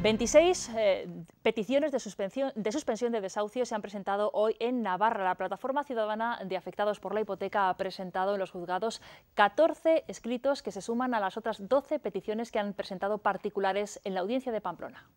26 peticiones de suspensión de desahucio se han presentado hoy en Navarra. La Plataforma Ciudadana de Afectados por la Hipoteca ha presentado en los juzgados 14 escritos que se suman a las otras 12 peticiones que han presentado particulares en la audiencia de Pamplona.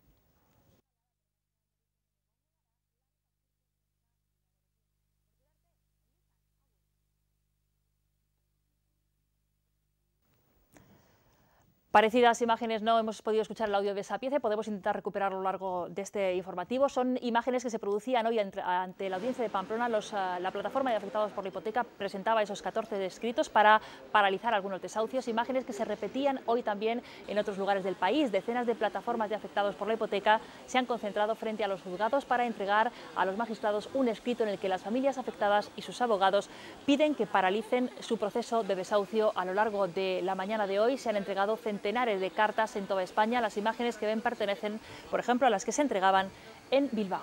Parecidas imágenes no hemos podido escuchar el audio de esa pieza, podemos intentar recuperarlo a lo largo de este informativo. Son imágenes que se producían hoy ante la audiencia de Pamplona. La Plataforma de Afectados por la Hipoteca presentaba esos 14 escritos para paralizar algunos desahucios, imágenes que se repetían hoy también en otros lugares del país. Decenas de plataformas de afectados por la hipoteca se han concentrado frente a los juzgados para entregar a los magistrados un escrito en el que las familias afectadas y sus abogados piden que paralicen su proceso de desahucio. A lo largo de la mañana de hoy se han entregado centenares de cartas en toda España. Las imágenes que ven pertenecen, por ejemplo, a las que se entregaban en Bilbao.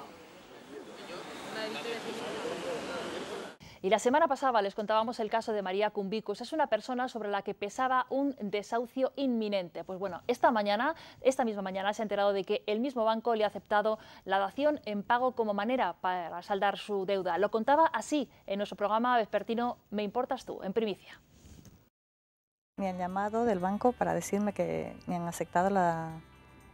Y la semana pasada les contábamos el caso de María Cumbicus. Es una persona sobre la que pesaba un desahucio inminente. Pues bueno, esta misma mañana se ha enterado de que el mismo banco le ha aceptado la dación en pago como manera para saldar su deuda. Lo contaba así en nuestro programa vespertino Me Importas Tú, en primicia. Me han llamado del banco para decirme que me han aceptado la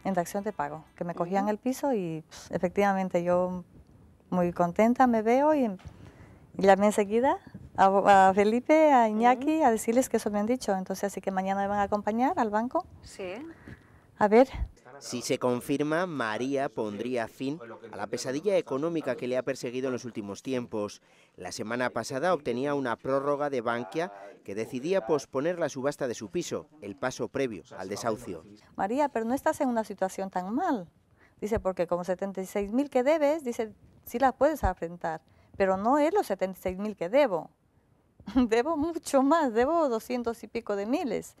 indacción de pago, que me cogían el piso y pues, efectivamente yo muy contenta me veo y llamé enseguida a Felipe, a Iñaki, a decirles que eso me han dicho. Entonces así que mañana me van a acompañar al banco. Sí. A ver. Si se confirma, María pondría fin a la pesadilla económica que le ha perseguido en los últimos tiempos. La semana pasada obtenía una prórroga de Bankia que decidía posponer la subasta de su piso, el paso previo al desahucio. María, pero no estás en una situación tan mal. Dice, porque como 76.000 que debes, dice, sí la puedes afrontar, pero no es los 76.000 que debo. Debo mucho más, debo 200 y pico de miles.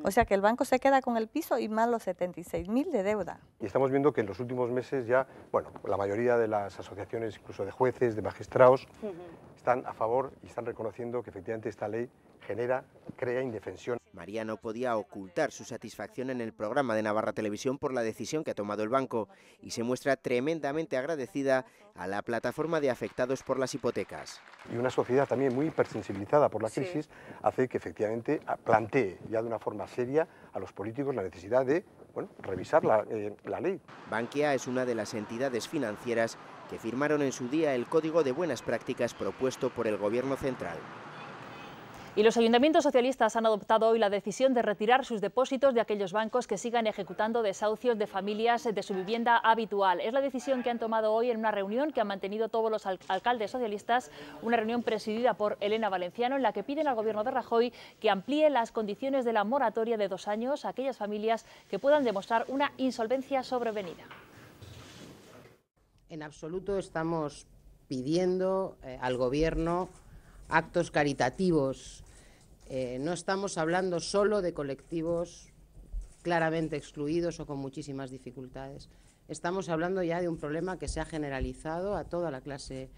O sea que el banco se queda con el piso y más los 76.000 de deuda. Y estamos viendo que en los últimos meses ya, bueno, la mayoría de las asociaciones, incluso de jueces, de magistrados, están a favor y están reconociendo que efectivamente esta ley crea indefensión. María no podía ocultar su satisfacción en el programa de Navarra Televisión por la decisión que ha tomado el banco y se muestra tremendamente agradecida a la Plataforma de Afectados por las Hipotecas. Y una sociedad también muy hipersensibilizada por la crisis hace que efectivamente plantee ya de una forma seria a los políticos la necesidad de revisar la ley. Bankia es una de las entidades financieras que firmaron en su día el Código de Buenas Prácticas propuesto por el Gobierno central. Y los ayuntamientos socialistas han adoptado hoy la decisión de retirar sus depósitos de aquellos bancos que sigan ejecutando desahucios de familias de su vivienda habitual. Es la decisión que han tomado hoy en una reunión que han mantenido todos los alcaldes socialistas, una reunión presidida por Elena Valenciano, en la que piden al Gobierno de Rajoy que amplíe las condiciones de la moratoria de 2 años a aquellas familias que puedan demostrar una insolvencia sobrevenida. En absoluto estamos pidiendo al Gobierno actos caritativos. No estamos hablando solo de colectivos claramente excluidos o con muchísimas dificultades. Estamos hablando ya de un problema que se ha generalizado a toda la clase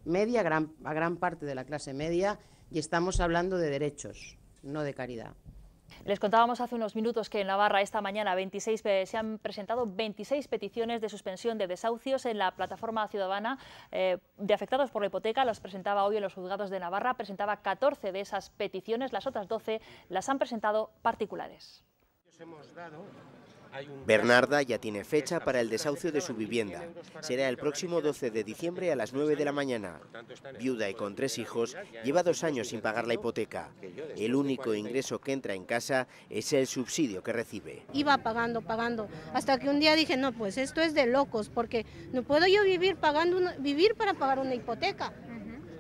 media, a gran parte de la clase media, y estamos hablando de derechos, no de caridad. Les contábamos hace unos minutos que en Navarra esta mañana se han presentado 26 peticiones de suspensión de desahucios en la Plataforma Ciudadana de Afectados por la Hipoteca. Las presentaba hoy en los juzgados de Navarra, presentaba 14 de esas peticiones, las otras 12 las han presentado particulares. Bernarda ya tiene fecha para el desahucio de su vivienda. Será el próximo 12 de diciembre a las 9 de la mañana. Viuda y con 3 hijos, lleva 2 años sin pagar la hipoteca. El único ingreso que entra en casa es el subsidio que recibe. Iba pagando, hasta que un día dije, no, pues esto es de locos, porque no puedo yo vivir para pagar una hipoteca.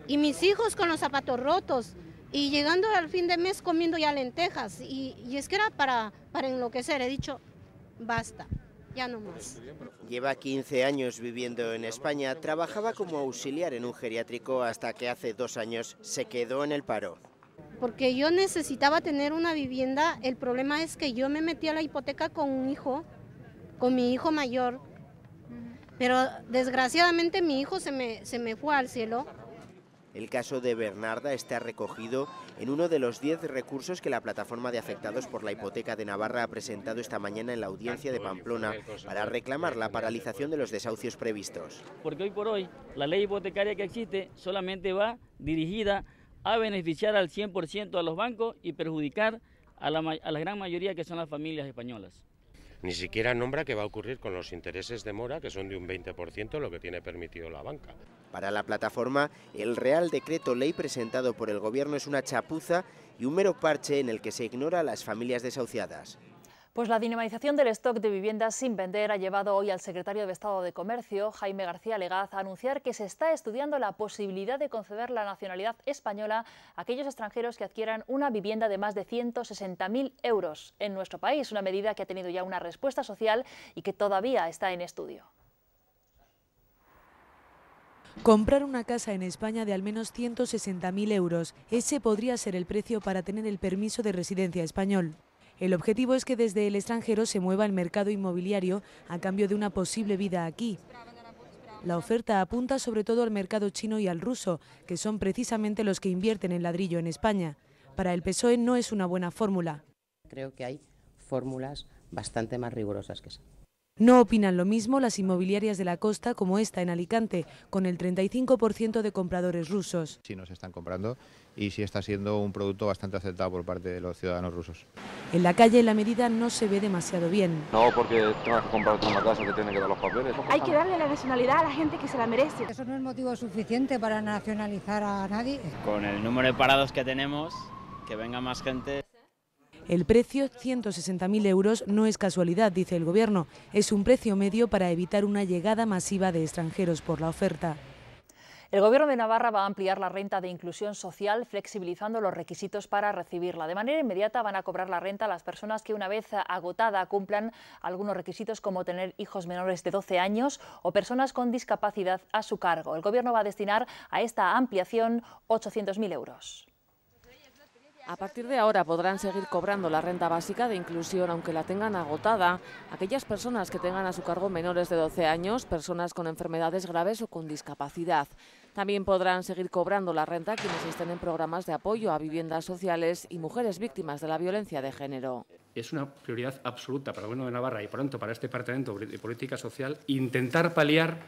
Y mis hijos con los zapatos rotos, y llegando al fin de mes comiendo ya lentejas, y es que era para enloquecer. He dicho, basta, ya no más. Lleva 15 años viviendo en España, trabajaba como auxiliar en un geriátrico hasta que hace 2 años se quedó en el paro. Porque yo necesitaba tener una vivienda, el problema es que yo me metí a la hipoteca con mi hijo mayor, pero desgraciadamente mi hijo se me fue al cielo. El caso de Bernarda está recogido en uno de los 10 recursos que la plataforma de afectados por la hipoteca de Navarra ha presentado esta mañana en la audiencia de Pamplona para reclamar la paralización de los desahucios previstos. Porque hoy por hoy la ley hipotecaria que existe solamente va dirigida a beneficiar al 100% a los bancos y perjudicar a la gran mayoría que son las familias españolas. Ni siquiera nombra qué va a ocurrir con los intereses de mora, que son de un 20%, lo que tiene permitido la banca. Para la plataforma, el Real Decreto Ley presentado por el Gobierno es una chapuza y un mero parche en el que se ignora a las familias desahuciadas. Pues la dinamización del stock de viviendas sin vender ha llevado hoy al secretario de Estado de Comercio, Jaime García Legaz, a anunciar que se está estudiando la posibilidad de conceder la nacionalidad española a aquellos extranjeros que adquieran una vivienda de más de 160.000 euros en nuestro país, una medida que ha tenido ya una respuesta social y que todavía está en estudio. Comprar una casa en España de al menos 160.000 euros, ese podría ser el precio para tener el permiso de residencia español. El objetivo es que desde el extranjero se mueva el mercado inmobiliario a cambio de una posible vida aquí. La oferta apunta sobre todo al mercado chino y al ruso, que son precisamente los que invierten en ladrillo en España. Para el PSOE no es una buena fórmula. Creo que hay fórmulas bastante más rigurosas que esa. No opinan lo mismo las inmobiliarias de la costa, como esta en Alicante, con el 35% de compradores rusos. Sí nos están comprando y sí está siendo un producto bastante aceptado por parte de los ciudadanos rusos. En la calle la medida no se ve demasiado bien. No, porque tengas que comprarte una casa que tiene que dar los papeles. Hay que darle la nacionalidad a la gente que se la merece. Eso no es motivo suficiente para nacionalizar a nadie. Con el número de parados que tenemos, que venga más gente. El precio, 160.000 euros, no es casualidad, dice el Gobierno. Es un precio medio para evitar una llegada masiva de extranjeros por la oferta. El Gobierno de Navarra va a ampliar la renta de inclusión social, flexibilizando los requisitos para recibirla. De manera inmediata van a cobrar la renta a las personas que una vez agotada cumplan algunos requisitos como tener hijos menores de 12 años o personas con discapacidad a su cargo. El Gobierno va a destinar a esta ampliación 800.000 euros. A partir de ahora podrán seguir cobrando la renta básica de inclusión aunque la tengan agotada aquellas personas que tengan a su cargo menores de 12 años, personas con enfermedades graves o con discapacidad. También podrán seguir cobrando la renta quienes estén en programas de apoyo a viviendas sociales y mujeres víctimas de la violencia de género. Es una prioridad absoluta para el Gobierno de Navarra y, por tanto, para este Departamento de Política Social, intentar paliar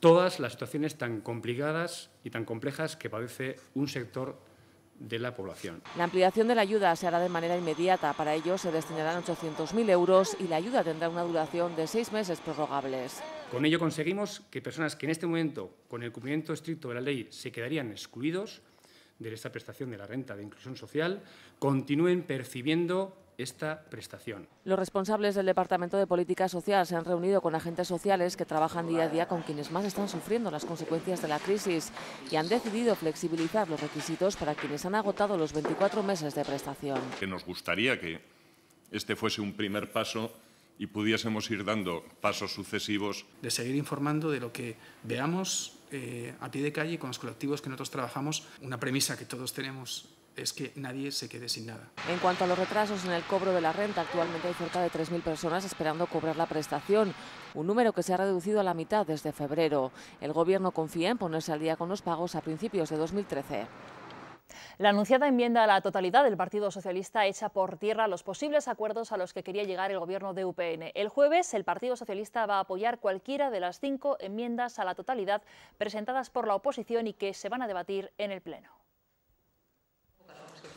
todas las situaciones tan complicadas y tan complejas que padece un sector de la población. La ampliación de la ayuda se hará de manera inmediata. Para ello se destinarán 800.000 euros y la ayuda tendrá una duración de 6 meses prorrogables. Con ello conseguimos que personas que en este momento, con el cumplimiento estricto de la ley, se quedarían excluidos de esta prestación de la renta de inclusión social, continúen percibiendo esta prestación. Los responsables del Departamento de Política Social se han reunido con agentes sociales que trabajan día a día con quienes más están sufriendo las consecuencias de la crisis y han decidido flexibilizar los requisitos para quienes han agotado los 24 meses de prestación. Nos gustaría que este fuese un primer paso y pudiésemos ir dando pasos sucesivos. De seguir informando de lo que veamos a pie de calle con los colectivos que nosotros trabajamos. Una premisa que todos tenemos es que nadie se quede sin nada. En cuanto a los retrasos en el cobro de la renta, actualmente hay cerca de 3.000 personas esperando cobrar la prestación, un número que se ha reducido a la mitad desde febrero. El Gobierno confía en ponerse al día con los pagos a principios de 2013. La anunciada enmienda a la totalidad del Partido Socialista echa por tierra los posibles acuerdos a los que quería llegar el Gobierno de UPN. El jueves, el Partido Socialista va a apoyar cualquiera de las 5 enmiendas a la totalidad presentadas por la oposición y que se van a debatir en el Pleno.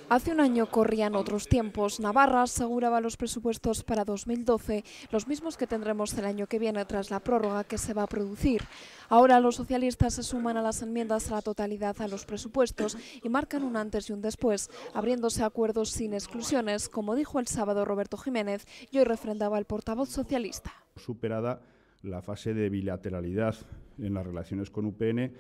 Hace un año corrían otros tiempos. Navarra aseguraba los presupuestos para 2012, los mismos que tendremos el año que viene tras la prórroga que se va a producir. Ahora los socialistas se suman a las enmiendas a la totalidad a los presupuestos y marcan un antes y un después, abriéndose acuerdos sin exclusiones, como dijo el sábado Roberto Jiménez y hoy refrendaba el portavoz socialista. Superada la fase de bilateralidad en las relaciones con UPN,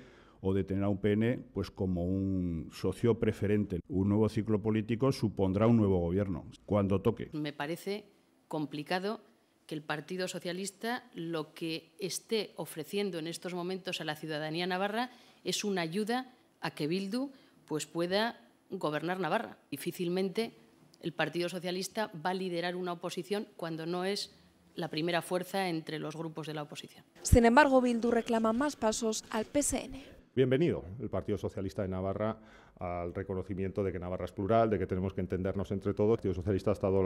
o de tener a UPN pues como un socio preferente. Un nuevo ciclo político supondrá un nuevo gobierno, cuando toque. Me parece complicado que el Partido Socialista lo que esté ofreciendo en estos momentos a la ciudadanía navarra es una ayuda a que Bildu pues pueda gobernar Navarra. Difícilmente el Partido Socialista va a liderar una oposición cuando no es la primera fuerza entre los grupos de la oposición. Sin embargo, Bildu reclama más pasos al PSN. Bienvenido el Partido Socialista de Navarra al reconocimiento de que Navarra es plural, de que tenemos que entendernos entre todos. El Partido Socialista ha estado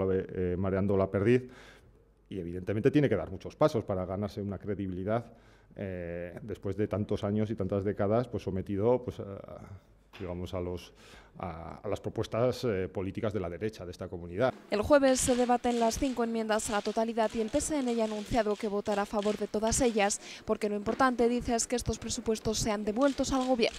mareando la perdiz y evidentemente tiene que dar muchos pasos para ganarse una credibilidad después de tantos años y tantas décadas pues sometido pues, digamos, a las propuestas políticas de la derecha de esta comunidad. El jueves se debaten las 5 enmiendas a la totalidad y el PSN ya ha anunciado que votará a favor de todas ellas, porque lo importante, dice, es que estos presupuestos sean devueltos al Gobierno.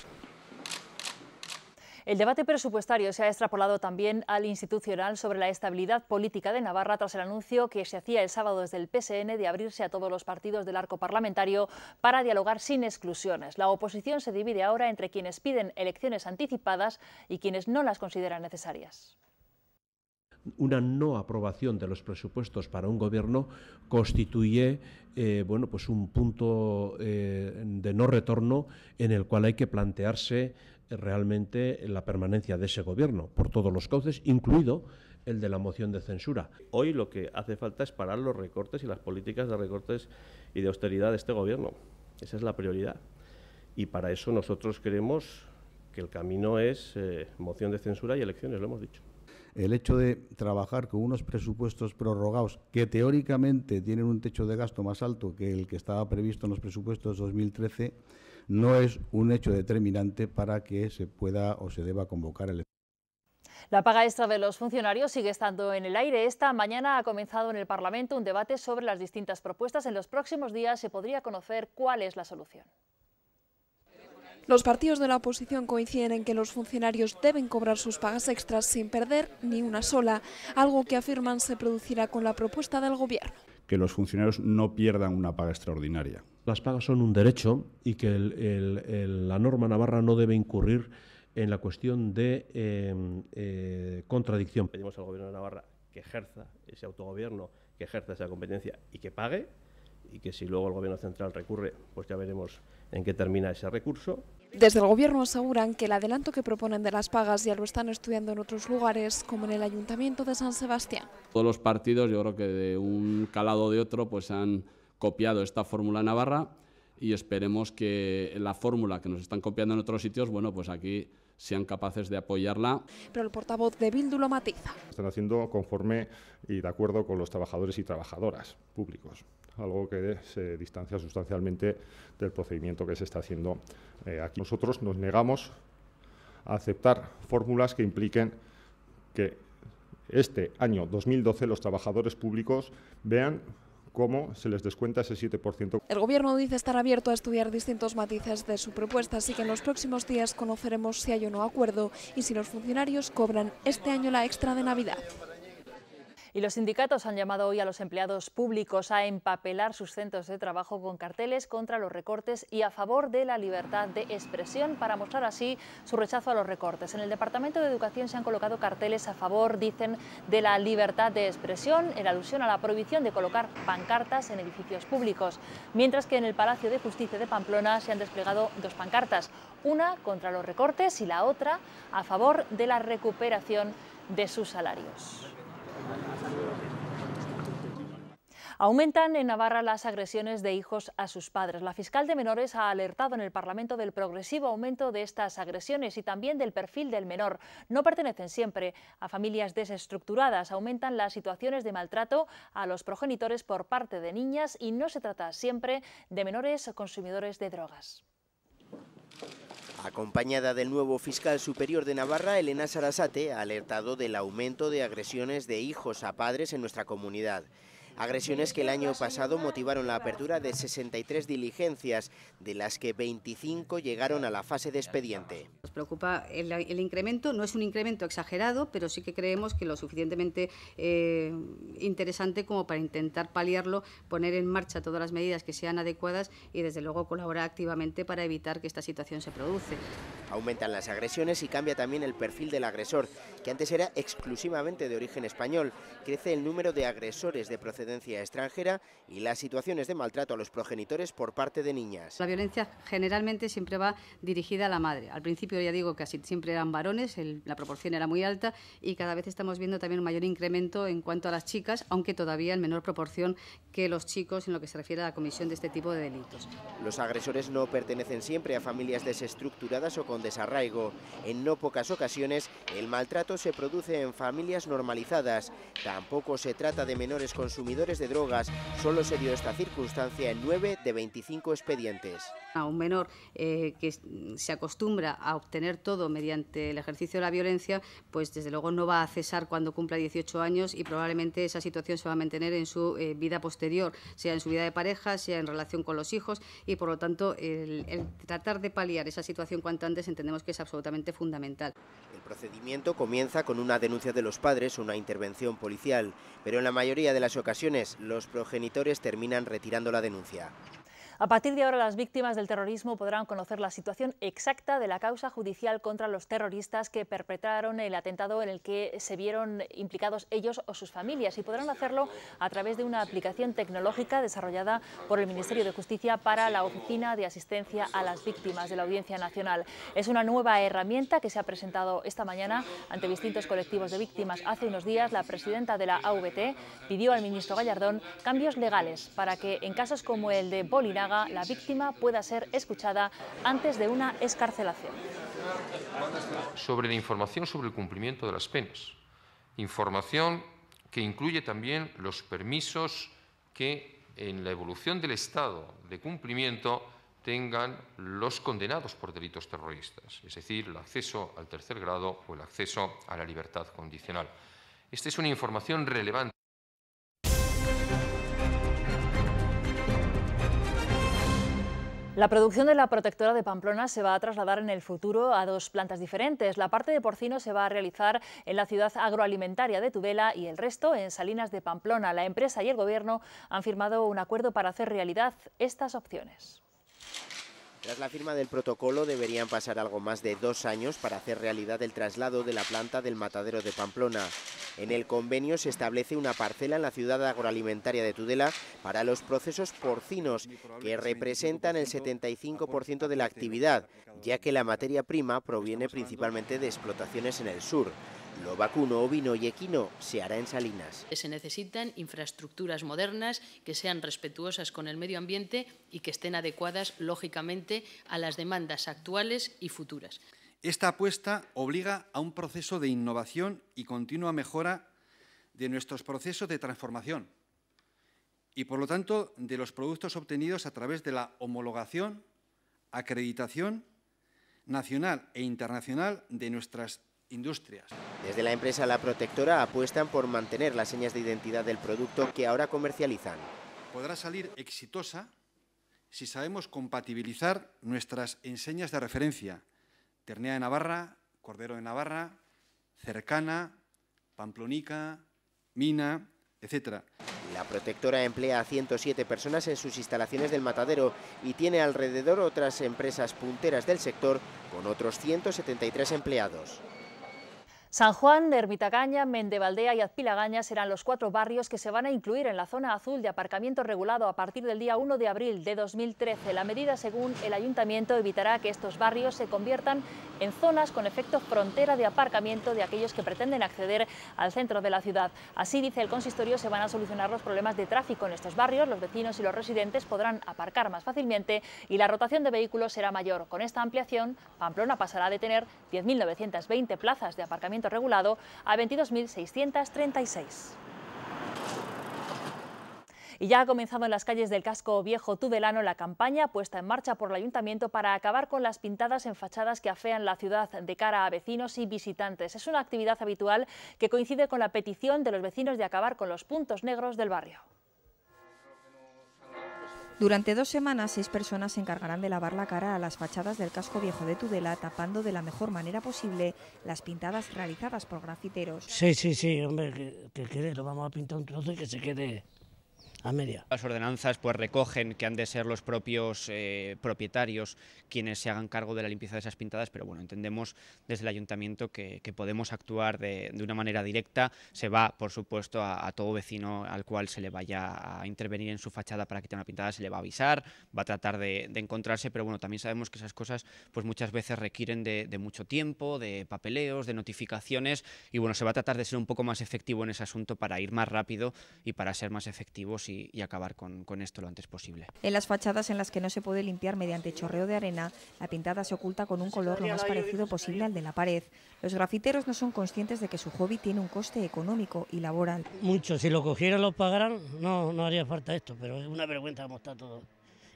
El debate presupuestario se ha extrapolado también al institucional sobre la estabilidad política de Navarra tras el anuncio que se hacía el sábado desde el PSN de abrirse a todos los partidos del arco parlamentario para dialogar sin exclusiones. La oposición se divide ahora entre quienes piden elecciones anticipadas y quienes no las consideran necesarias. Una no aprobación de los presupuestos para un gobierno constituye bueno, pues un punto de no retorno en el cual hay que plantearse realmente la permanencia de ese gobierno por todos los cauces, incluido el de la moción de censura. Hoy lo que hace falta es parar los recortes y las políticas de recortes y de austeridad de este gobierno. Esa es la prioridad. Y para eso nosotros creemos que el camino es moción de censura y elecciones, lo hemos dicho. El hecho de trabajar con unos presupuestos prorrogados que teóricamente tienen un techo de gasto más alto que el que estaba previsto en los presupuestos 2013 no es un hecho determinante para que se pueda o se deba convocar elecciones. La paga extra de los funcionarios sigue estando en el aire. Esta mañana ha comenzado en el Parlamento un debate sobre las distintas propuestas. En los próximos días se podría conocer cuál es la solución. Los partidos de la oposición coinciden en que los funcionarios deben cobrar sus pagas extras sin perder ni una sola, algo que afirman se producirá con la propuesta del Gobierno. Que los funcionarios no pierdan una paga extraordinaria. Las pagas son un derecho y que la norma navarra no debe incurrir en la cuestión de contradicción. Pedimos al Gobierno de Navarra que ejerza ese autogobierno, que ejerza esa competencia y que pague, y que si luego el Gobierno central recurre, pues ya veremos en qué termina ese recurso. Desde el Gobierno aseguran que el adelanto que proponen de las pagas ya lo están estudiando en otros lugares, como en el Ayuntamiento de San Sebastián. Todos los partidos, yo creo que de un calado o de otro, pues han copiado esta fórmula navarra y esperemos que la fórmula que nos están copiando en otros sitios, bueno, pues aquí sean capaces de apoyarla. Pero el portavoz de Bildu lo matiza. Están haciendo conforme y de acuerdo con los trabajadores y trabajadoras públicos, algo que se distancia sustancialmente del procedimiento que se está haciendo aquí. Nosotros nos negamos a aceptar fórmulas que impliquen que este año 2012 los trabajadores públicos vean cómo se les descuenta ese 7%. El Gobierno dice estar abierto a estudiar distintos matices de su propuesta, así que en los próximos días conoceremos si hay o no acuerdo y si los funcionarios cobran este año la extra de Navidad. Y los sindicatos han llamado hoy a los empleados públicos a empapelar sus centros de trabajo con carteles contra los recortes y a favor de la libertad de expresión para mostrar así su rechazo a los recortes. En el Departamento de Educación se han colocado carteles a favor, dicen, de la libertad de expresión en alusión a la prohibición de colocar pancartas en edificios públicos, mientras que en el Palacio de Justicia de Pamplona se han desplegado dos pancartas, una contra los recortes y la otra a favor de la recuperación de sus salarios. Aumentan en Navarra las agresiones de hijos a sus padres. La fiscal de menores ha alertado en el Parlamento del progresivo aumento de estas agresiones y también del perfil del menor. No pertenecen siempre a familias desestructuradas. Aumentan las situaciones de maltrato a los progenitores por parte de niñas y no se trata siempre de menores consumidores de drogas. Acompañada del nuevo fiscal superior de Navarra, Elena Sarasate, ha alertado del aumento de agresiones de hijos a padres en nuestra comunidad. Agresiones que el año pasado motivaron la apertura de 63 diligencias, de las que 25 llegaron a la fase de expediente. Nos preocupa el incremento, no es un incremento exagerado, pero sí que creemos que lo suficientemente interesante como para intentar paliarlo, poner en marcha todas las medidas que sean adecuadas y desde luego colaborar activamente para evitar que esta situación se produce. Aumentan las agresiones y cambia también el perfil del agresor. que antes era exclusivamente de origen español. Crece el número de agresores de procedencia extranjera y las situaciones de maltrato a los progenitores por parte de niñas. La violencia generalmente siempre va dirigida a la madre. Al principio, ya digo, casi siempre eran varones, la proporción era muy alta, y cada vez estamos viendo también un mayor incremento en cuanto a las chicas, aunque todavía en menor proporción que los chicos en lo que se refiere a la comisión de este tipo de delitos. Los agresores no pertenecen siempre a familias desestructuradas o con desarraigo. En no pocas ocasiones, el maltrato se produce en familias normalizadas. Tampoco se trata de menores consumidores de drogas. Solo se dio esta circunstancia en 9 de 25 expedientes. A un menor que se acostumbra a obtener todo mediante el ejercicio de la violencia, pues desde luego no va a cesar cuando cumpla 18 años y probablemente esa situación se va a mantener en su vida posterior, sea en su vida de pareja, sea en relación con los hijos, y por lo tanto el tratar de paliar esa situación cuanto antes entendemos que es absolutamente fundamental. El procedimiento comienza con una denuncia de los padres o una intervención policial, pero en la mayoría de las ocasiones los progenitores terminan retirando la denuncia. A partir de ahora, las víctimas del terrorismo podrán conocer la situación exacta de la causa judicial contra los terroristas que perpetraron el atentado en el que se vieron implicados ellos o sus familias, y podrán hacerlo a través de una aplicación tecnológica desarrollada por el Ministerio de Justicia para la Oficina de Asistencia a las Víctimas de la Audiencia Nacional. Es una nueva herramienta que se ha presentado esta mañana ante distintos colectivos de víctimas. Hace unos días, la presidenta de la AVT pidió al ministro Gallardón cambios legales para que, en casos como el de Bolinaga, la víctima pueda ser escuchada antes de una excarcelación. Sobre la información sobre el cumplimiento de las penas. Información que incluye también los permisos que en la evolución del estado de cumplimiento tengan los condenados por delitos terroristas, es decir, el acceso al tercer grado o el acceso a la libertad condicional. Esta es una información relevante. La producción de la Protectora de Pamplona se va a trasladar en el futuro a dos plantas diferentes. La parte de porcino se va a realizar en la ciudad agroalimentaria de Tudela y el resto en Salinas de Pamplona. La empresa y el Gobierno han firmado un acuerdo para hacer realidad estas opciones. Tras la firma del protocolo deberían pasar algo más de 2 años para hacer realidad el traslado de la planta del matadero de Pamplona. En el convenio se establece una parcela en la ciudad agroalimentaria de Tudela para los procesos porcinos, que representan el 75% de la actividad, ya que la materia prima proviene principalmente de explotaciones en el sur. Lo vacuno, ovino y equino se hará en Salinas. Se necesitan infraestructuras modernas que sean respetuosas con el medio ambiente y que estén adecuadas, lógicamente, a las demandas actuales y futuras. Esta apuesta obliga a un proceso de innovación y continua mejora de nuestros procesos de transformación y, por lo tanto, de los productos obtenidos a través de la homologación, acreditación nacional e internacional de nuestras industrias. Desde la empresa La Protectora apuestan por mantener las señas de identidad del producto que ahora comercializan. Podrá salir exitosa si sabemos compatibilizar nuestras enseñas de referencia: ternera de Navarra, cordero de Navarra, cercana, pamplonica, mina, etc. La Protectora emplea a 107 personas en sus instalaciones del matadero y tiene alrededor otras empresas punteras del sector con otros 173 empleados. San Juan, Ermitagaña, Mendevaldea y Azpilagaña serán los 4 barrios que se van a incluir en la zona azul de aparcamiento regulado a partir del día 1 de abril de 2013. La medida, según el Ayuntamiento, evitará que estos barrios se conviertan en zonas con efecto frontera de aparcamiento de aquellos que pretenden acceder al centro de la ciudad. Así, dice el consistorio, se van a solucionar los problemas de tráfico en estos barrios. Los vecinos y los residentes podrán aparcar más fácilmente y la rotación de vehículos será mayor. Con esta ampliación, Pamplona pasará de tener 10.920 plazas de aparcamiento regulado a 22.636. Y ya ha comenzado en las calles del casco viejo tudelano la campaña puesta en marcha por el Ayuntamiento para acabar con las pintadas en fachadas que afean la ciudad de cara a vecinos y visitantes. Es una actividad habitual que coincide con la petición de los vecinos de acabar con los puntos negros del barrio. Durante 2 semanas, 6 personas se encargarán de lavar la cara a las fachadas del casco viejo de Tudela, tapando de la mejor manera posible las pintadas realizadas por grafiteros. Sí, hombre, que quede, lo vamos a pintar un trozo y que se quede a media. Las ordenanzas pues recogen que han de ser los propios propietarios quienes se hagan cargo de la limpieza de esas pintadas, pero bueno, entendemos desde el ayuntamiento que podemos actuar de una manera directa. Se va, por supuesto, a todo vecino al cual se le vaya a intervenir en su fachada para quitar una pintada, se le va a avisar, va a tratar de encontrarse, pero bueno, también sabemos que esas cosas pues muchas veces requieren de mucho tiempo, de papeleos, de notificaciones, y bueno, se va a tratar de ser un poco más efectivo en ese asunto para ir más rápido y para ser más efectivos y acabar con esto lo antes posible. En las fachadas en las que no se puede limpiar mediante chorreo de arena, la pintada se oculta con un color lo más parecido posible al de la pared. Los grafiteros no son conscientes de que su hobby tiene un coste económico y laboral. Mucho, si lo cogieran, lo pagaran, no haría falta esto, pero es una vergüenza cómo está todo.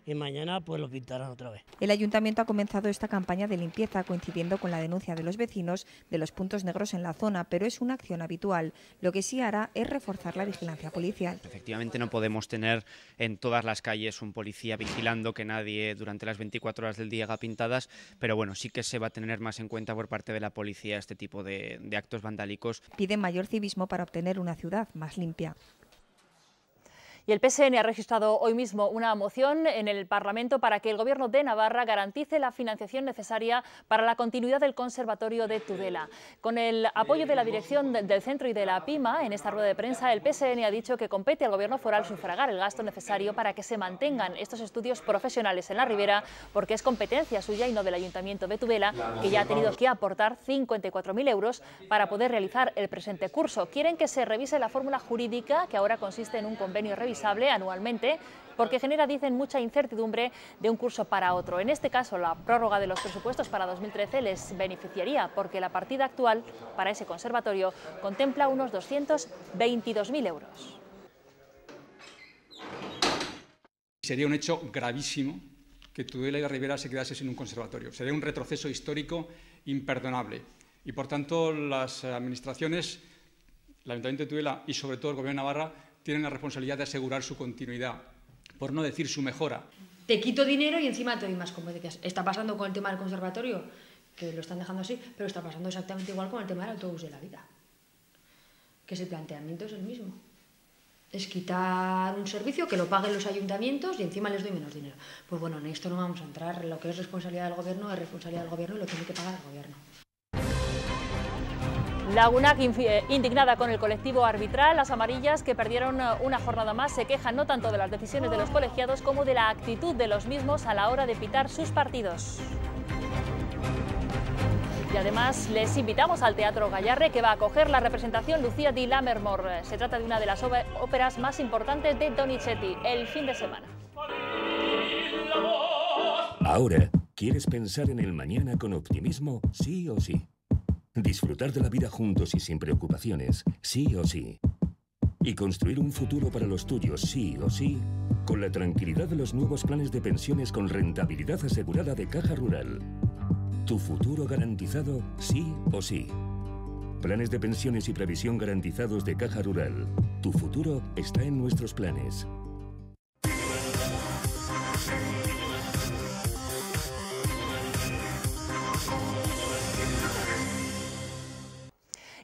Y mañana pues lo pintarán otra vez. El ayuntamiento ha comenzado esta campaña de limpieza coincidiendo con la denuncia de los vecinos de los puntos negros en la zona, pero es una acción habitual. Lo que sí hará es reforzar la vigilancia policial. Efectivamente no podemos tener en todas las calles un policía vigilando que nadie durante las 24 horas del día haga pintadas, pero bueno, sí que se va a tener más en cuenta por parte de la policía este tipo de actos vandálicos. Piden mayor civismo para obtener una ciudad más limpia. Y el PSN ha registrado hoy mismo una moción en el Parlamento para que el Gobierno de Navarra garantice la financiación necesaria para la continuidad del Conservatorio de Tudela. Con el apoyo de la dirección del centro y de la PIMA, en esta rueda de prensa, el PSN ha dicho que compete al Gobierno foral sufragar el gasto necesario para que se mantengan estos estudios profesionales en la Ribera, porque es competencia suya y no del Ayuntamiento de Tudela, que ya ha tenido que aportar 54.000 euros para poder realizar el presente curso. Quieren que se revise la fórmula jurídica, que ahora consiste en un convenio revisable anualmente, porque genera, dicen, mucha incertidumbre de un curso para otro. En este caso, la prórroga de los presupuestos para 2013 les beneficiaría, porque la partida actual para ese conservatorio contempla unos 222.000 euros. Sería un hecho gravísimo que Tudela y la Ribera se quedase sin un conservatorio. Sería un retroceso histórico imperdonable. Y, por tanto, las administraciones, el Ayuntamiento de Tudela y, sobre todo, el Gobierno de Navarra, tienen la responsabilidad de asegurar su continuidad, por no decir su mejora. Te quito dinero y encima te doy más competencias. Está pasando con el tema del conservatorio, que lo están dejando así, pero está pasando exactamente igual con el tema del autobús de la vida. Que ese planteamiento es el mismo. Es quitar un servicio que lo paguen los ayuntamientos y encima les doy menos dinero. Pues bueno, en esto no vamos a entrar. Lo que es responsabilidad del Gobierno es responsabilidad del Gobierno y lo tiene que pagar el Gobierno. La UNAC, indignada con el colectivo arbitral, las amarillas que perdieron una jornada más, se quejan no tanto de las decisiones de los colegiados como de la actitud de los mismos a la hora de pitar sus partidos. Y además les invitamos al Teatro Gayarre, que va a acoger la representación Lucía di Lammermoor. Se trata de una de las óperas más importantes de Donizetti, el fin de semana. Ahora, ¿quieres pensar en el mañana con optimismo? Sí o sí. Disfrutar de la vida juntos y sin preocupaciones, sí o sí. Y construir un futuro para los tuyos, sí o sí, con la tranquilidad de los nuevos planes de pensiones con rentabilidad asegurada de Caja Rural. Tu futuro garantizado, sí o sí. Planes de pensiones y previsión garantizados de Caja Rural. Tu futuro está en nuestros planes.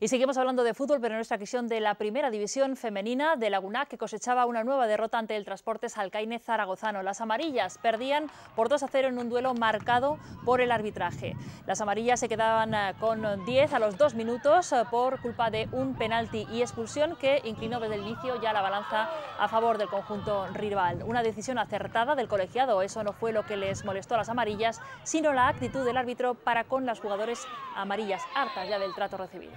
Y seguimos hablando de fútbol, pero en nuestra visión de la primera división femenina de la UNAC, que cosechaba una nueva derrota ante el Transportes Alcaine zaragozano. Las amarillas perdían por 2-0 en un duelo marcado por el arbitraje. Las amarillas se quedaban con 10 a los 2 minutos por culpa de un penalti y expulsión que inclinó desde el inicio ya la balanza a favor del conjunto rival. Una decisión acertada del colegiado. Eso no fue lo que les molestó a las amarillas, sino la actitud del árbitro para con las jugadoras amarillas, hartas ya del trato recibido.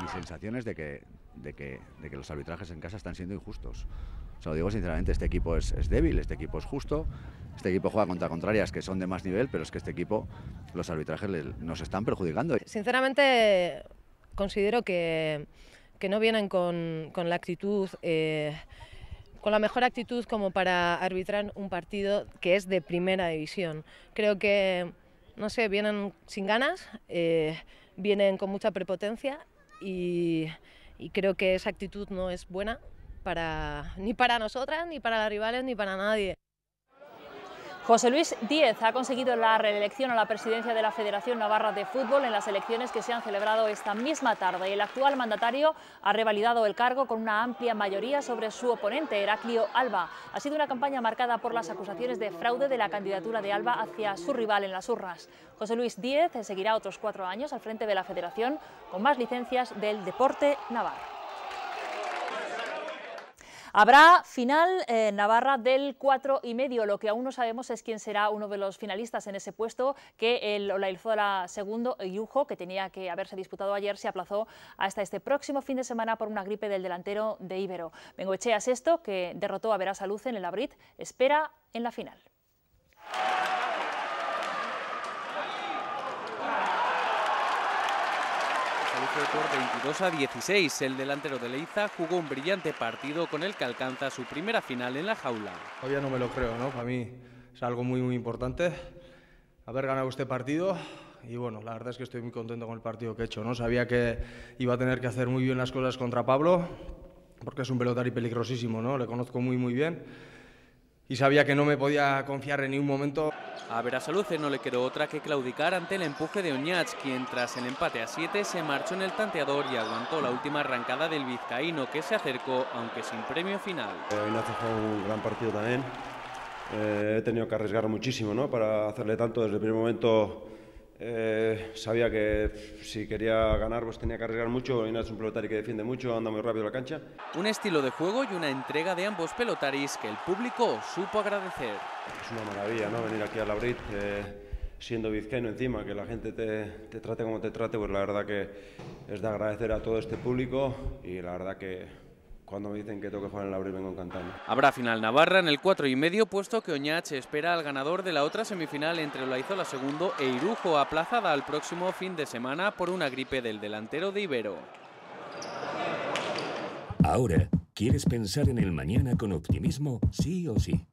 Mi sensación es de que los arbitrajes en casa están siendo injustos. O sea, lo digo sinceramente, este equipo es débil, este equipo es justo, este equipo juega contra contrarias que son de más nivel, pero es que este equipo, los arbitrajes nos están perjudicando. Sinceramente, considero que no vienen con la actitud, con la mejor actitud como para arbitrar un partido que es de primera división. Creo que, no sé, vienen sin ganas, vienen con mucha prepotencia. Y creo que esa actitud no es buena ni para nosotras, ni para las rivales, ni para nadie. José Luis Díez ha conseguido la reelección a la presidencia de la Federación Navarra de Fútbol en las elecciones que se han celebrado esta misma tarde. El actual mandatario ha revalidado el cargo con una amplia mayoría sobre su oponente, Heraclio Alba. Ha sido una campaña marcada por las acusaciones de fraude de la candidatura de Alba hacia su rival en las urnas. José Luis Díez seguirá otros 4 años al frente de la Federación con más licencias del deporte navarro. Habrá final Navarra del 4,5. Lo que aún no sabemos es quién será uno de los finalistas en ese puesto, que el Olaizola II, Irujo, que tenía que haberse disputado ayer, se aplazó hasta este próximo fin de semana por una gripe del delantero de Ibero. Bengoechea Sesto, que derrotó a Berasaluce en el Abrit, espera en la final. Por 22-16, el delantero de Leiza jugó un brillante partido con el que alcanza su primera final en la jaula. Todavía no me lo creo, ¿no? Para mí es algo muy importante haber ganado este partido y bueno, la verdad es que estoy muy contento con el partido que he hecho, ¿no? Sabía que iba a tener que hacer muy bien las cosas contra Pablo, porque es un pelotari peligrosísimo, ¿no? Le conozco muy bien y sabía que no me podía confiar en ningún momento. A Berasaluce no le quedó otra que claudicar ante el empuje de Oñats, quien tras el empate a 7 se marchó en el tanteador y aguantó la última arrancada del vizcaíno, que se acercó, aunque sin premio final. Ignacio fue un gran partido también. He tenido que arriesgar muchísimo, ¿no? Para hacerle tanto. Desde el primer momento sabía que si quería ganar pues tenía que arriesgar mucho. Ignacio es un pelotari que defiende mucho, anda muy rápido la cancha. Un estilo de juego y una entrega de ambos pelotaris que el público supo agradecer. Es una maravilla, ¿no? Venir aquí al Abrit siendo vizcaíno encima, que la gente te trate como te trate, pues la verdad que es de agradecer a todo este público y la verdad que cuando me dicen que tengo que jugar en el Abrit vengo encantando. Habrá final Navarra en el 4,5, puesto que Oñats espera al ganador de la otra semifinal entre Olaizola II e Irujo, aplazada al próximo fin de semana por una gripe del delantero de Ibero. Ahora, ¿quieres pensar en el mañana con optimismo? Sí o sí.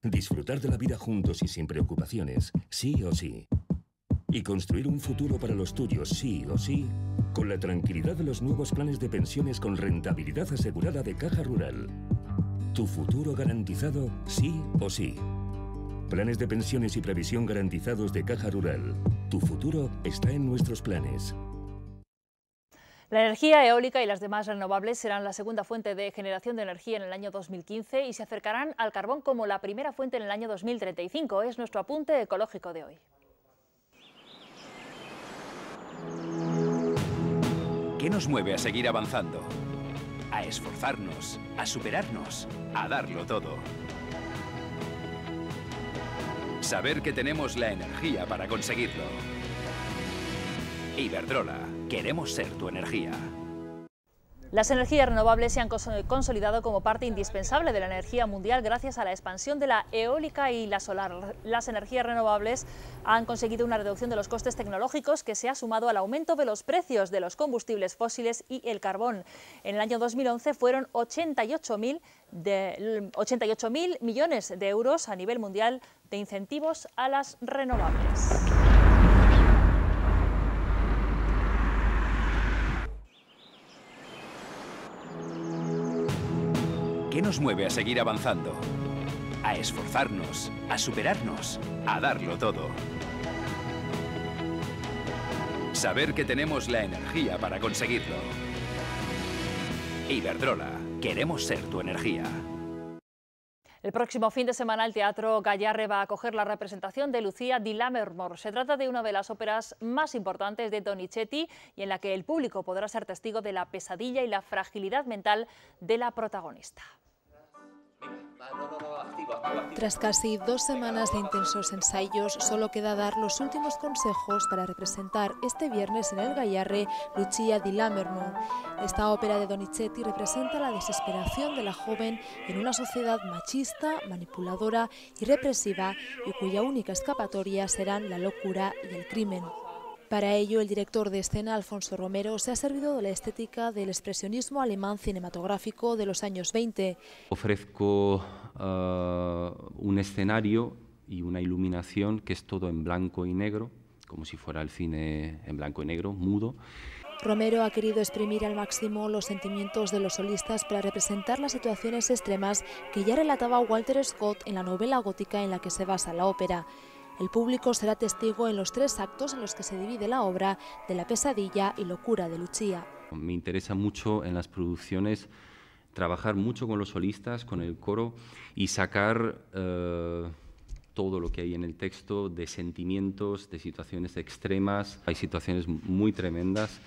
Disfrutar de la vida juntos y sin preocupaciones, sí o sí. Y construir un futuro para los tuyos, sí o sí, con la tranquilidad de los nuevos planes de pensiones con rentabilidad asegurada de Caja Rural. Tu futuro garantizado, sí o sí. Planes de pensiones y previsión garantizados de Caja Rural. Tu futuro está en nuestros planes. La energía eólica y las demás renovables serán la segunda fuente de generación de energía en el año 2015 y se acercarán al carbón como la primera fuente en el año 2035. Es nuestro apunte ecológico de hoy. ¿Qué nos mueve a seguir avanzando? A esforzarnos, a superarnos, a darlo todo. Saber que tenemos la energía para conseguirlo. Iberdrola, queremos ser tu energía. Las energías renovables se han consolidado como parte indispensable de la energía mundial gracias a la expansión de la eólica y la solar. Las energías renovables han conseguido una reducción de los costes tecnológicos que se ha sumado al aumento de los precios de los combustibles fósiles y el carbón. En el año 2011 fueron 88.000 millones de euros a nivel mundial de incentivos a las renovables. ¿Qué nos mueve a seguir avanzando? A esforzarnos, a superarnos, a darlo todo. Saber que tenemos la energía para conseguirlo. Iberdrola, queremos ser tu energía. El próximo fin de semana el Teatro Gayarre va a acoger la representación de Lucía di Lammermoor. Se trata de una de las óperas más importantes de Donizetti y en la que el público podrá ser testigo de la pesadilla y la fragilidad mental de la protagonista. Tras casi 2 semanas de intensos ensayos, solo queda dar los últimos consejos para representar este viernes en el Gayarre Lucia di Lammermoor. Esta ópera de Donizetti representa la desesperación de la joven en una sociedad machista, manipuladora y represiva, y cuya única escapatoria serán la locura y el crimen. Para ello, el director de escena, Alfonso Romero, se ha servido de la estética del expresionismo alemán cinematográfico de los años 20. Ofrezco un escenario y una iluminación que es todo en blanco y negro, como si fuera el cine en blanco y negro, mudo. Romero ha querido exprimir al máximo los sentimientos de los solistas para representar las situaciones extremas que ya relataba Walter Scott en la novela gótica en la que se basa la ópera. El público será testigo en los 3 actos en los que se divide la obra de la pesadilla y locura de Lucia. Me interesa mucho en las producciones trabajar mucho con los solistas, con el coro y sacar todo lo que hay en el texto de sentimientos, de situaciones extremas. Hay situaciones muy tremendas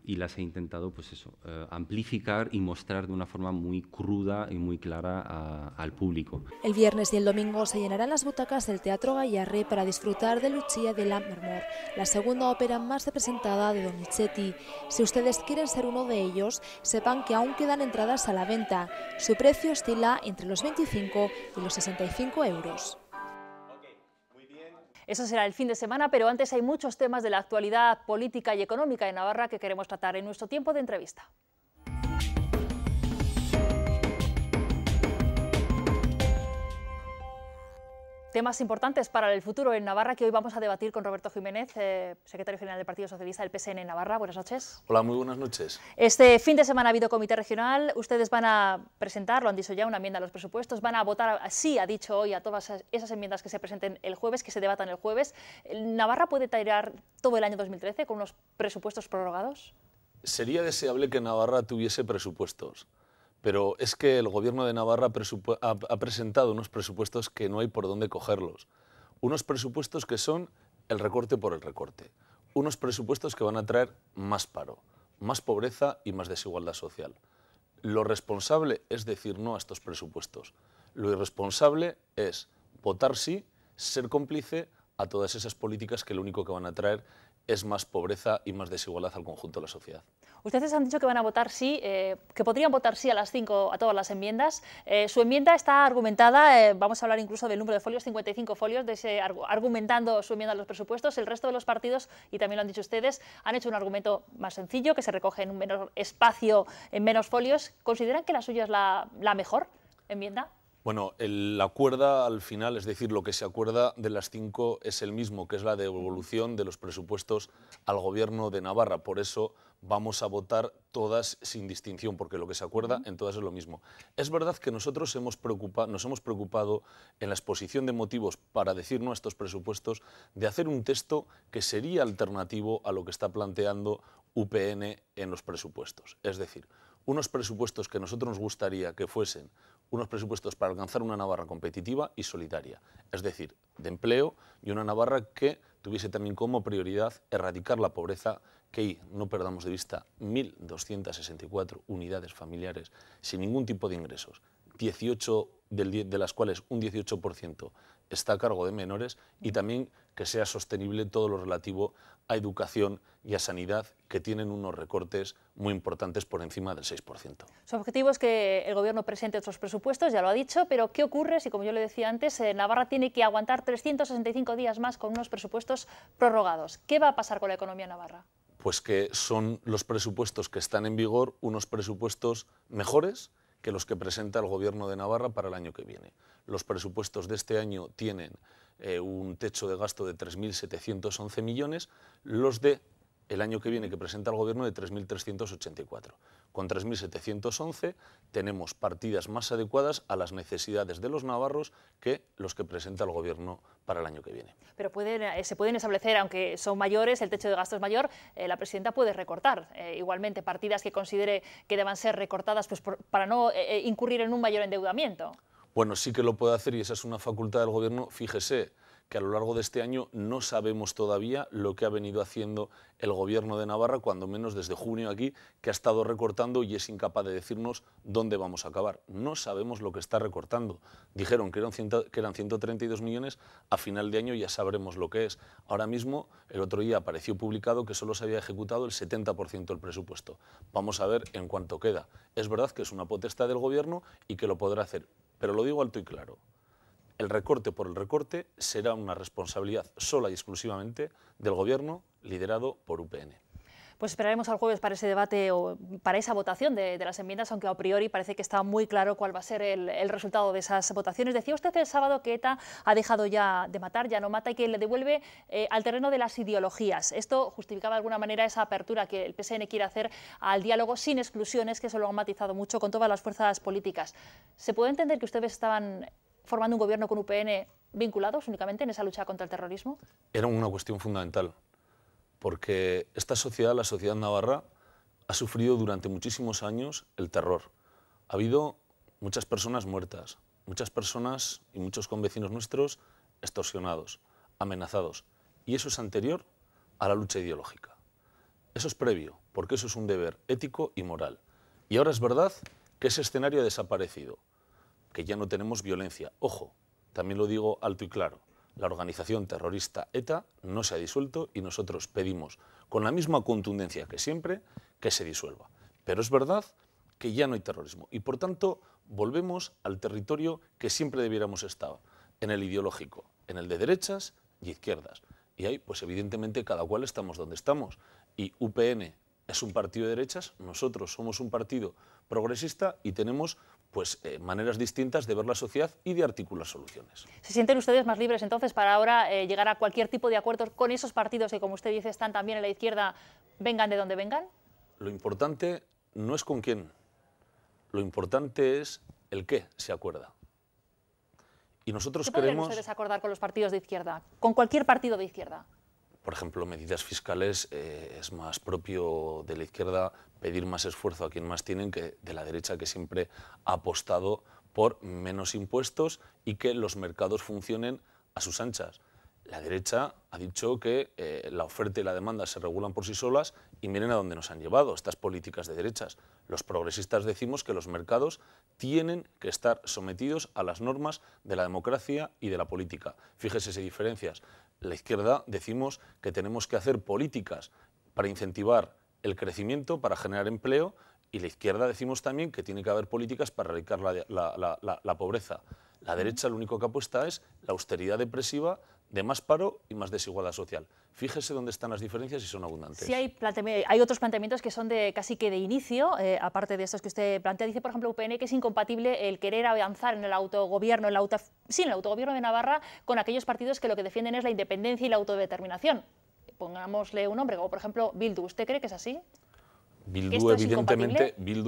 y las he intentado pues eso, amplificar y mostrar de una forma muy cruda y muy clara al público. El viernes y el domingo se llenarán las butacas del Teatro Gayarre para disfrutar de Lucia di Lammermoor, la segunda ópera más representada de Donizetti. Si ustedes quieren ser uno de ellos, sepan que aún quedan entradas a la venta. Su precio oscila entre los 25 y los 65 euros. Eso será el fin de semana, pero antes hay muchos temas de la actualidad política y económica de Navarra que queremos tratar en nuestro tiempo de entrevista. Temas importantes para el futuro en Navarra que hoy vamos a debatir con Roberto Jiménez, secretario general del Partido Socialista del PSN en Navarra. Buenas noches. Hola, muy buenas noches. Este fin de semana ha habido comité regional. Ustedes van a presentar, lo han dicho ya, una enmienda a los presupuestos. Van a votar, sí ha dicho hoy, a todas esas enmiendas que se presenten el jueves, que se debatan el jueves. ¿Navarra puede tirar todo el año 2013 con unos presupuestos prorrogados? Sería deseable que Navarra tuviese presupuestos. Pero es que el Gobierno de Navarra ha presentado unos presupuestos que no hay por dónde cogerlos. Unos presupuestos que son el recorte por el recorte. Unos presupuestos que van a traer más paro, más pobreza y más desigualdad social. Lo responsable es decir no a estos presupuestos. Lo irresponsable es votar sí, ser cómplice a todas esas políticas que lo único que van a traer es más pobreza y más desigualdad al conjunto de la sociedad. Ustedes han dicho que van a votar sí, que podrían votar sí a las 5 a todas las enmiendas. Su enmienda está argumentada, vamos a hablar incluso del número de folios, 55 folios, argumentando su enmienda a los presupuestos. El resto de los partidos, y también lo han dicho ustedes, han hecho un argumento más sencillo, que se recoge en un menor espacio, en menos folios. ¿Consideran que la suya es la mejor enmienda? Bueno, el acuerdo al final, es decir, lo que se acuerda de las 5 es el mismo, que es la devolución de los presupuestos al Gobierno de Navarra. Por eso vamos a votar todas sin distinción, porque lo que se acuerda en todas es lo mismo. Es verdad que nosotros nos hemos preocupado en la exposición de motivos para decir no a estos presupuestos de hacer un texto que sería alternativo a lo que está planteando UPN en los presupuestos. Es decir, unos presupuestos que a nosotros nos gustaría que fuesen unos presupuestos para alcanzar una Navarra competitiva y solidaria, es decir, de empleo, y una Navarra que tuviese también como prioridad erradicar la pobreza, que no perdamos de vista 1.264 unidades familiares sin ningún tipo de ingresos, 18 de las cuales un 18% está a cargo de menores, y también que sea sostenible todo lo relativo a educación y a sanidad, que tienen unos recortes muy importantes por encima del 6%. Su objetivo es que el Gobierno presente otros presupuestos, ya lo ha dicho, pero ¿qué ocurre si, como yo le decía antes, Navarra tiene que aguantar 365 días más con unos presupuestos prorrogados? ¿Qué va a pasar con la economía navarra? Pues que son los presupuestos que están en vigor unos presupuestos mejores que los que presenta el Gobierno de Navarra para el año que viene. Los presupuestos de este año tienen un techo de gasto de 3.711 millones, los de el año que viene que presenta el Gobierno de 3.384. Con 3.711 tenemos partidas más adecuadas a las necesidades de los navarros que los que presenta el Gobierno para el año que viene. Pero se pueden establecer, aunque son mayores, el techo de gasto es mayor, la presidenta puede recortar igualmente partidas que considere que deban ser recortadas pues, para no incurrir en un mayor endeudamiento. Bueno, sí que lo puede hacer y esa es una facultad del Gobierno. Fíjese que a lo largo de este año no sabemos todavía lo que ha venido haciendo el Gobierno de Navarra, cuando menos desde junio aquí, que ha estado recortando y es incapaz de decirnos dónde vamos a acabar. No sabemos lo que está recortando. Dijeron que eran 132 millones, a final de año ya sabremos lo que es. Ahora mismo, el otro día apareció publicado que solo se había ejecutado el 70% del presupuesto. Vamos a ver en cuánto queda. Es verdad que es una potestad del Gobierno y que lo podrá hacer, pero lo digo alto y claro. El recorte por el recorte será una responsabilidad sola y exclusivamente del Gobierno liderado por UPN. Pues esperaremos al jueves para ese debate o para esa votación de las enmiendas, aunque a priori parece que está muy claro cuál va a ser el resultado de esas votaciones. Decía usted el sábado que ETA ha dejado ya de matar, ya no mata, y que le devuelve al terreno de las ideologías. Esto justificaba de alguna manera esa apertura que el PSN quiere hacer al diálogo sin exclusiones, que eso lo han matizado mucho con todas las fuerzas políticas. ¿Se puede entender que ustedes estaban formando un gobierno con UPN vinculados únicamente en esa lucha contra el terrorismo? Era una cuestión fundamental, porque esta sociedad, la sociedad navarra, ha sufrido durante muchísimos años el terror. Ha habido muchas personas muertas, muchas personas y muchos convecinos nuestros extorsionados, amenazados. Y eso es anterior a la lucha ideológica. Eso es previo, porque eso es un deber ético y moral. Y ahora es verdad que ese escenario ha desaparecido, que ya no tenemos violencia. Ojo, también lo digo alto y claro. La organización terrorista ETA no se ha disuelto y nosotros pedimos, con la misma contundencia que siempre, que se disuelva. Pero es verdad que ya no hay terrorismo y, por tanto, volvemos al territorio que siempre debiéramos estar, en el ideológico, en el de derechas y izquierdas. Y ahí, pues evidentemente, cada cual estamos donde estamos. Y UPN es un partido de derechas, nosotros somos un partido progresista y tenemos maneras distintas de ver la sociedad y de articular soluciones. ¿Se sienten ustedes más libres entonces para ahora llegar a cualquier tipo de acuerdos con esos partidos que, como usted dice, están también en la izquierda, vengan de donde vengan? Lo importante no es con quién, lo importante es el qué se acuerda. Y nosotros ¿Qué podrían queremos... ustedes acordar con los partidos de izquierda, con cualquier partido de izquierda? Por ejemplo, medidas fiscales, es más propio de la izquierda pedir más esfuerzo a quien más tienen que de la derecha, que siempre ha apostado por menos impuestos y que los mercados funcionen a sus anchas. La derecha ha dicho que la oferta y la demanda se regulan por sí solas y miren a dónde nos han llevado estas políticas de derechas. Los progresistas decimos que los mercados tienen que estar sometidos a las normas de la democracia y de la política. Fíjese si hay diferencias. La izquierda decimos que tenemos que hacer políticas para incentivar el crecimiento, para generar empleo, y la izquierda decimos también que tiene que haber políticas para erradicar la pobreza. La derecha lo único que apuesta es la austeridad depresiva de más paro y más desigualdad social. Fíjese dónde están las diferencias y son abundantes. Sí, hay otros planteamientos que son casi que de inicio, aparte de estos que usted plantea. Dice, por ejemplo, UPN que es incompatible el querer avanzar en el autogobierno, en el autogobierno de Navarra, con aquellos partidos que lo que defienden es la independencia y la autodeterminación. Pongámosle un nombre, como por ejemplo Bildu. ¿Usted cree que es así? Bildu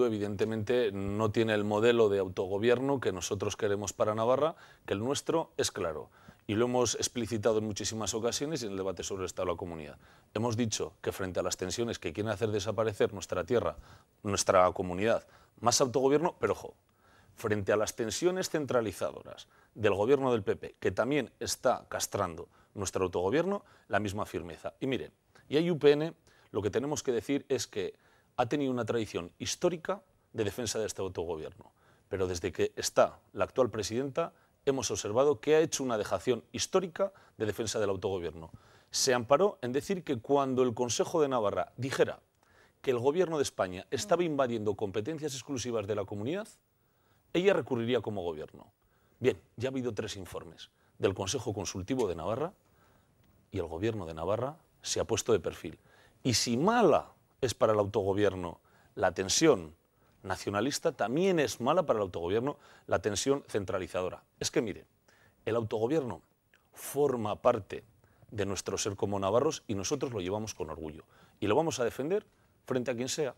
evidentemente no tiene el modelo de autogobierno que nosotros queremos para Navarra, que el nuestro es claro. Y lo hemos explicitado en muchísimas ocasiones en el debate sobre el Estado de la Comunidad. Hemos dicho que frente a las tensiones que quieren hacer desaparecer nuestra tierra, nuestra comunidad, más autogobierno, pero ojo, frente a las tensiones centralizadoras del gobierno del PP, que también está castrando nuestro autogobierno, la misma firmeza. Y miren, y hay UPN, lo que tenemos que decir es que ha tenido una tradición histórica de defensa de este autogobierno, pero desde que está la actual presidenta hemos observado que ha hecho una dejación histórica de defensa del autogobierno. Se amparó en decir que cuando el Consejo de Navarra dijera que el gobierno de España estaba invadiendo competencias exclusivas de la comunidad, ella recurriría como gobierno. Bien, ya ha habido 3 informes del Consejo Consultivo de Navarra y el gobierno de Navarra se ha puesto de perfil. Y si mala es para el autogobierno la tensión nacionalista, también es mala para el autogobierno la tensión centralizadora. Es que, mire, el autogobierno forma parte de nuestro ser como navarros y nosotros lo llevamos con orgullo. Y lo vamos a defender frente a quien sea.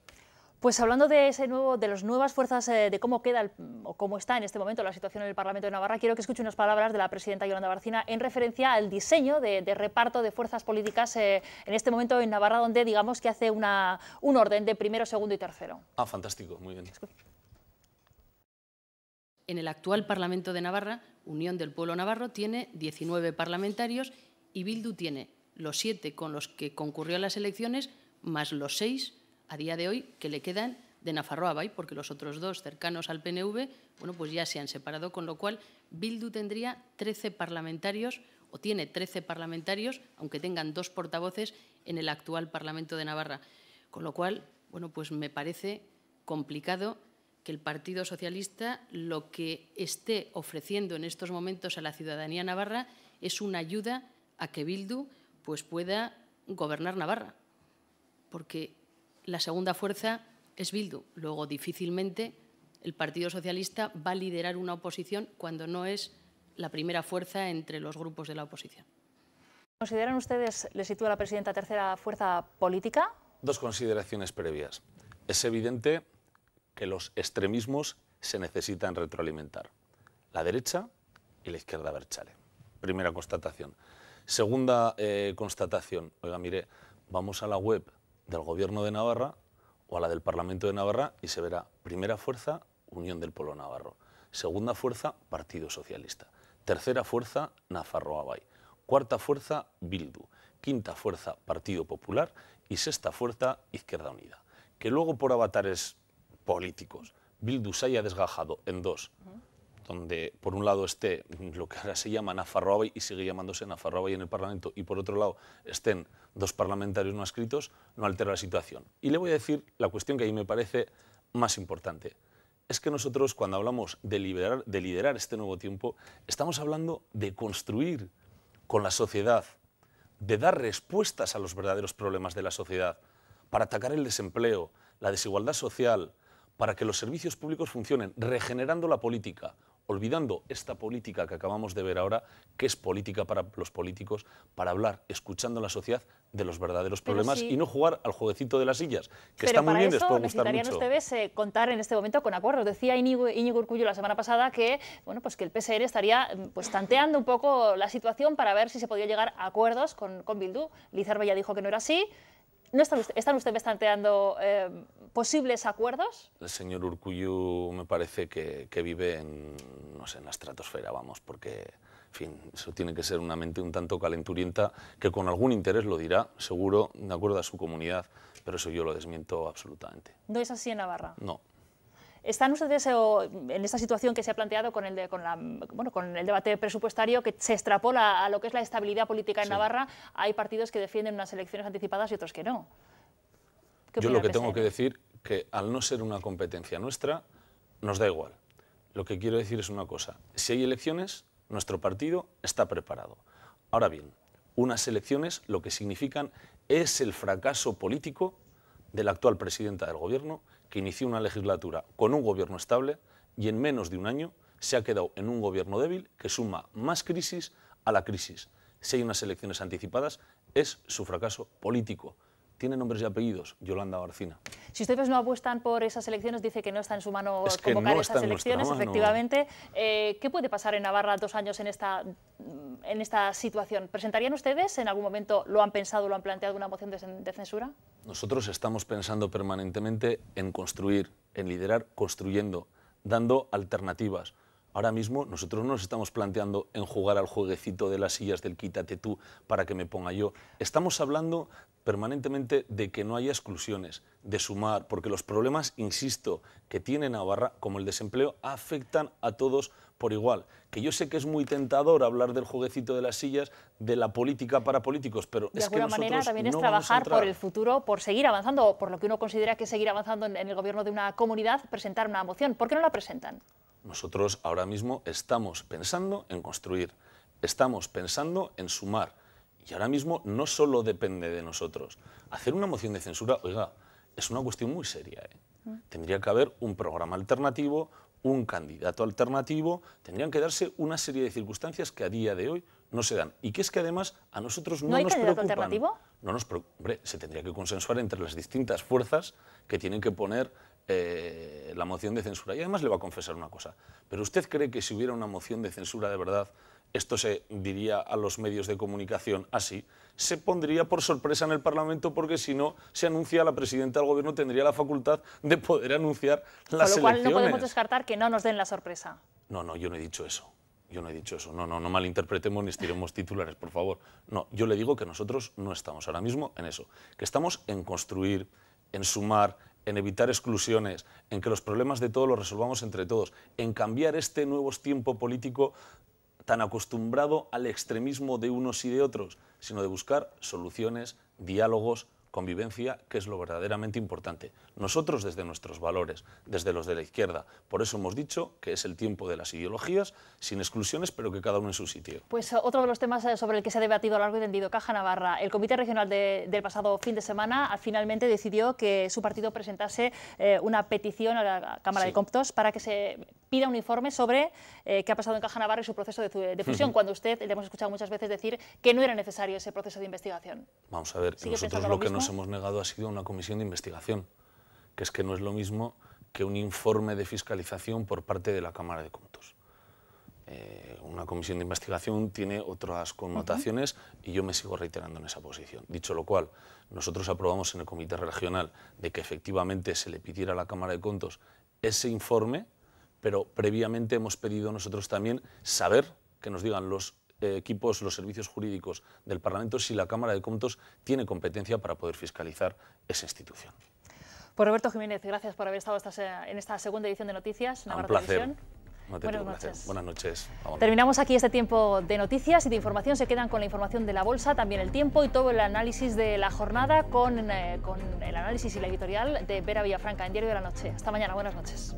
Pues hablando de las nuevas fuerzas, de cómo queda o cómo está en este momento la situación en el Parlamento de Navarra, quiero que escuche unas palabras de la presidenta Yolanda Barcina en referencia al diseño de reparto de fuerzas políticas en este momento en Navarra, donde digamos que hace un orden de primero, segundo y tercero. Ah, fantástico, muy bien. En el actual Parlamento de Navarra, Unión del Pueblo Navarro tiene 19 parlamentarios y Bildu tiene los 7 con los que concurrió a las elecciones, más los 6 a día de hoy que le quedan de Nafarroa Bai, porque los otros 2 cercanos al PNV, bueno, pues ya se han separado, con lo cual Bildu tendría 13 parlamentarios, o tiene 13 parlamentarios, aunque tengan 2 portavoces en el actual Parlamento de Navarra. Con lo cual, bueno, pues me parece complicado que el Partido Socialista lo que esté ofreciendo en estos momentos a la ciudadanía navarra es una ayuda a que Bildu pues pueda gobernar Navarra. Porque la segunda fuerza es Bildu. Luego, difícilmente el Partido Socialista va a liderar una oposición cuando no es la primera fuerza entre los grupos de la oposición. ¿Consideran ustedes, le sitúa la presidenta, tercera fuerza política? Dos consideraciones previas. Es evidente que los extremismos se necesitan retroalimentar. La derecha y la izquierda abertzale. Primera constatación. Segunda constatación. Oiga, mire, vamos a la web del Gobierno de Navarra o a la del Parlamento de Navarra y se verá primera fuerza, Unión del Pueblo Navarro. Segunda fuerza, Partido Socialista. Tercera fuerza, Nafarroa Bai. Cuarta fuerza, Bildu. Quinta fuerza, Partido Popular. Y sexta fuerza, Izquierda Unida. Que luego por avatares políticos Bildu se haya desgajado en dos, donde por un lado esté lo que ahora se llama Nafarroa Bai y sigue llamándose Nafarroa Bai en el Parlamento, y por otro lado estén dos parlamentarios no adscritos, no altera la situación. Y le voy a decir la cuestión que a mí me parece más importante. Es que nosotros, cuando hablamos de liderar este nuevo tiempo, estamos hablando de construir con la sociedad, de dar respuestas a los verdaderos problemas de la sociedad, para atacar el desempleo, la desigualdad social, para que los servicios públicos funcionen, regenerando la política, olvidando esta política que acabamos de ver ahora, que es política para los políticos, para hablar, escuchando a la sociedad, de los verdaderos problemas y no jugar al jueguecito de las sillas, que está muy bien, les puede gustar mucho. Pero para eso necesitarían ustedes contar en este momento con acuerdos. Decía Íñigo Urkullu la semana pasada que, bueno, pues que el PSN estaría tanteando un poco la situación para ver si se podía llegar a acuerdos con Bildu. Lizarbe ya dijo que no era así. ¿No están ustedes planteando posibles acuerdos? El señor Urkullu me parece que vive en, no sé, en la estratosfera, vamos, porque, en fin, eso tiene que ser una mente un tanto calenturienta, que con algún interés lo dirá, seguro, de acuerdo a su comunidad, pero eso yo lo desmiento absolutamente. ¿No es así en Navarra? No. ¿Están ustedes en esta situación que se ha planteado con el debate presupuestario, que se extrapola a lo que es la estabilidad política en Navarra? Hay partidos que defienden unas elecciones anticipadas y otros que no. Yo lo que tengo que decir que al no ser una competencia nuestra, nos da igual. Lo que quiero decir es una cosa. Si hay elecciones, nuestro partido está preparado. Ahora bien, unas elecciones lo que significan es el fracaso político de la actual presidenta del Gobierno, que inició una legislatura con un gobierno estable y en menos de un año se ha quedado en un gobierno débil que suma más crisis a la crisis. Si hay unas elecciones anticipadas, es su fracaso político. Tiene nombres y apellidos, Yolanda Barcina. Si ustedes no apuestan por esas elecciones, dice que no está en su mano convocar esas elecciones, efectivamente. ¿Qué puede pasar en Navarra 2 años en esta situación? ¿Presentarían ustedes en algún momento, lo han pensado, lo han planteado, una moción de censura? Nosotros estamos pensando permanentemente en construir, en liderar, construyendo, dando alternativas. Ahora mismo nosotros no nos estamos planteando en jugar al jueguecito de las sillas del quítate tú para que me ponga yo. Estamos hablando permanentemente de que no haya exclusiones, de sumar, porque los problemas, insisto, que tiene Navarra, como el desempleo, afectan a todos por igual. Que yo sé que es muy tentador hablar del jueguecito de las sillas, de la política para políticos, pero es que nosotros de alguna manera también es trabajar por el futuro, por seguir avanzando, o por lo que uno considera que es seguir avanzando en el gobierno de una comunidad, presentar una moción. ¿Por qué no la presentan? Nosotros ahora mismo estamos pensando en construir, estamos pensando en sumar, y ahora mismo no solo depende de nosotros. Hacer una moción de censura, oiga, es una cuestión muy seria, Tendría que haber un programa alternativo, un candidato alternativo, tendrían que darse una serie de circunstancias que a día de hoy no se dan, y que es que además a nosotros no nos preocupan. ¿No hay candidato alternativo? No nos preocupa. Hombre, se tendría que consensuar entre las distintas fuerzas que tienen que poner la moción de censura. Y además le voy a confesar una cosa, pero ¿usted cree que si hubiera una moción de censura de verdad, esto se diría a los medios de comunicación así? Se pondría por sorpresa en el Parlamento, porque si no se anuncia, la presidenta del Gobierno tendría la facultad de poder anunciar las elecciones. Con lo cual no podemos descartar que no nos den la sorpresa. No, yo no he dicho eso. Yo no he dicho eso. No malinterpretemos ni estiremos titulares, por favor. No, yo le digo que nosotros no estamos ahora mismo en eso. Que estamos en construir, en sumar, en evitar exclusiones, en que los problemas de todos los resolvamos entre todos, en cambiar este nuevo tiempo político tan acostumbrado al extremismo de unos y de otros, sino de buscar soluciones, diálogos, convivencia, que es lo verdaderamente importante. Nosotros desde nuestros valores, desde los de la izquierda, por eso hemos dicho que es el tiempo de las ideologías, sin exclusiones, pero que cada uno en su sitio. Pues otro de los temas sobre el que se ha debatido a lo largo y tendido, Caja Navarra. El Comité Regional del pasado fin de semana finalmente decidió que su partido presentase una petición a la Cámara de Cómputos para que se pida un informe sobre qué ha pasado en Caja Navarra y su proceso de fusión, cuando usted le hemos escuchado muchas veces decir que no era necesario ese proceso de investigación. Vamos a ver, nosotros lo que nos hemos negado ha sido una comisión de investigación, que es que no es lo mismo que un informe de fiscalización por parte de la Cámara de Cómputos. Una comisión de investigación tiene otras connotaciones y yo me sigo reiterando en esa posición. Dicho lo cual, nosotros aprobamos en el Comité Regional de que efectivamente se le pidiera a la Cámara de Cómputos ese informe, pero previamente hemos pedido nosotros también saber, que nos digan los equipos, los servicios jurídicos del Parlamento, si la Cámara de Cómputos tiene competencia para poder fiscalizar esa institución. Pues Roberto Jiménez, gracias por haber estado en esta segunda edición de Noticias. Un placer. Buenas noches. Buenas noches. Terminamos aquí este tiempo de noticias y de información. Se quedan con la información de la bolsa, también el tiempo y todo el análisis de la jornada con el análisis y la editorial de Vera Villafranca en Diario de la Noche. Hasta mañana. Buenas noches.